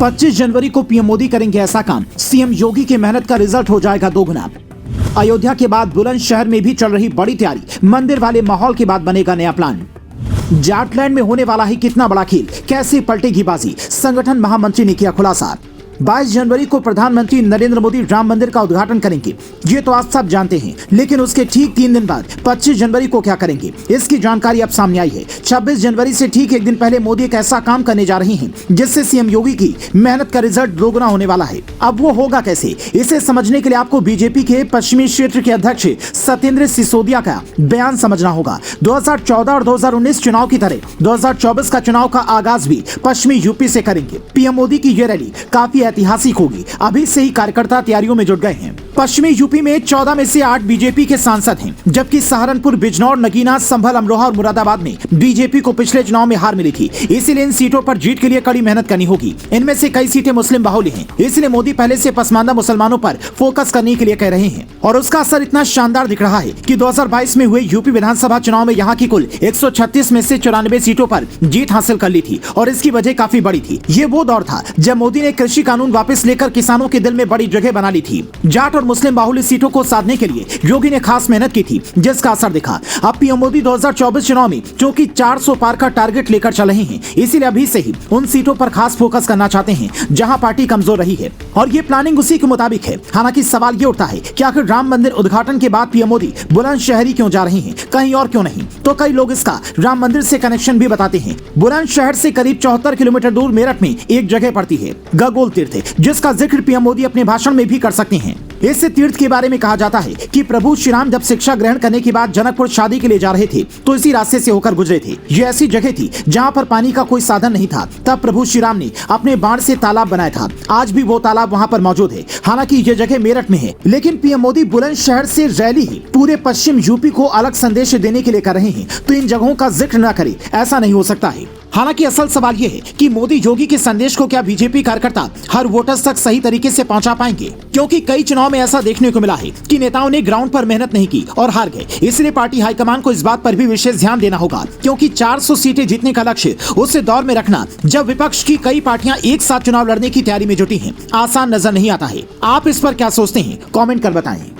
25 जनवरी को पीएम मोदी करेंगे ऐसा काम, सीएम योगी की मेहनत का रिजल्ट हो जाएगा दोगुना। अयोध्या के बाद बुलंदशहर में भी चल रही बड़ी तैयारी, मंदिर वाले माहौल के बाद बनेगा नया प्लान। जाटलैंड में होने वाला है कितना बड़ा खेल, कैसे पलटेगी बाजी, संगठन महामंत्री ने किया खुलासा। 22 जनवरी को प्रधानमंत्री नरेंद्र मोदी राम मंदिर का उद्घाटन करेंगे, ये तो आप सब जानते हैं, लेकिन उसके ठीक 3 दिन बाद 25 जनवरी को क्या करेंगे, इसकी जानकारी अब सामने आई है। 26 जनवरी से ठीक एक दिन पहले मोदी एक ऐसा काम करने जा रहे हैं जिससे सीएम योगी की मेहनत का रिजल्ट दोगुना होने वाला है। अब वो होगा कैसे, इसे समझने के लिए आपको बीजेपी के पश्चिमी क्षेत्र के अध्यक्ष सत्येंद्र सिसोदिया का बयान समझना होगा। 2014 और 2019 चुनाव की तरह 2024 का चुनाव का आगाज भी पश्चिमी यूपी से करेंगे। पीएम मोदी की ये रैली काफी ऐतिहासिक होगी, अभी से ही कार्यकर्ता तैयारियों में जुट गए हैं। पश्चिमी यूपी में 14 में से 8 बीजेपी के सांसद हैं, जबकि सहारनपुर, बिजनौर, नगीना, संभल, अमरोहा और मुरादाबाद में बीजेपी को पिछले चुनाव में हार मिली थी, इसीलिए इन सीटों पर जीत के लिए कड़ी मेहनत करनी होगी। इनमें से कई सीटें मुस्लिम बाहुल्य हैं, इसलिए मोदी पहले से पसमानदा मुसलमानों पर फोकस करने के लिए कह रहे हैं और उसका असर इतना शानदार दिख रहा है कि 2022 में हुए यूपी विधानसभा चुनाव में यहाँ की कुल 136 में से 94 सीटों पर जीत हासिल कर ली थी और इसकी वजह काफी बड़ी थी। ये वो दौर था जब मोदी ने कृषि कानून वापस लेकर किसानों के दिल में बड़ी जगह बना ली थी। जाट और मुस्लिम बाहुल्य सीटों को साधने के लिए योगी ने खास मेहनत की थी, जिसका असर दिखा। अब पीएम मोदी 2024 चुनाव में क्योंकि 400 पार का टारगेट लेकर चल रहे हैं, इसीलिए अभी से ही उन सीटों पर खास फोकस करना चाहते हैं जहां पार्टी कमजोर रही है और ये प्लानिंग उसी के मुताबिक है। हालांकि सवाल ये उठता है कि आखिर राम मंदिर उद्घाटन के बाद पीएम मोदी बुलंदशहर ही क्यों जा रहे हैं, कहीं और क्यों नहीं? तो कई लोग इसका राम मंदिर से कनेक्शन भी बताते हैं। बुलंदशहर से करीब 74 किलोमीटर दूर मेरठ में एक जगह पड़ती है गगोल तीर्थ, जिसका जिक्र पीएम मोदी अपने भाषण में भी कर सकते हैं। इस तीर्थ के बारे में कहा जाता है कि प्रभु श्री राम जब शिक्षा ग्रहण करने के बाद जनकपुर शादी के लिए जा रहे थे तो इसी रास्ते से होकर गुजरे थे। ये ऐसी जगह थी जहां पर पानी का कोई साधन नहीं था, तब प्रभु श्री राम ने अपने बाण से तालाब बनाया था। आज भी वो तालाब वहां पर मौजूद है। हालांकि ये जगह मेरठ में है, लेकिन पीएम मोदी बुलंदशहर से रैली ही पूरे पश्चिम यूपी को अलग संदेश देने के लिए कर रहे हैं, तो इन जगहों का जिक्र न करे ऐसा नहीं हो सकता है। हालांकि असल सवाल ये है कि मोदी योगी के संदेश को क्या बीजेपी कार्यकर्ता हर वोटर्स तक सही तरीके से पहुंचा पाएंगे, क्योंकि कई चुनाव में ऐसा देखने को मिला है कि नेताओं ने ग्राउंड पर मेहनत नहीं की और हार गए। इसलिए पार्टी हाईकमान को इस बात पर भी विशेष ध्यान देना होगा, क्योंकि 400 सीटें जीतने का लक्ष्य उस दौर में रखना जब विपक्ष की कई पार्टियां एक साथ चुनाव लड़ने की तैयारी में जुटी हैं, आसान नजर नहीं आता है। आप इस पर क्या सोचते हैं, कॉमेंट कर बताएं।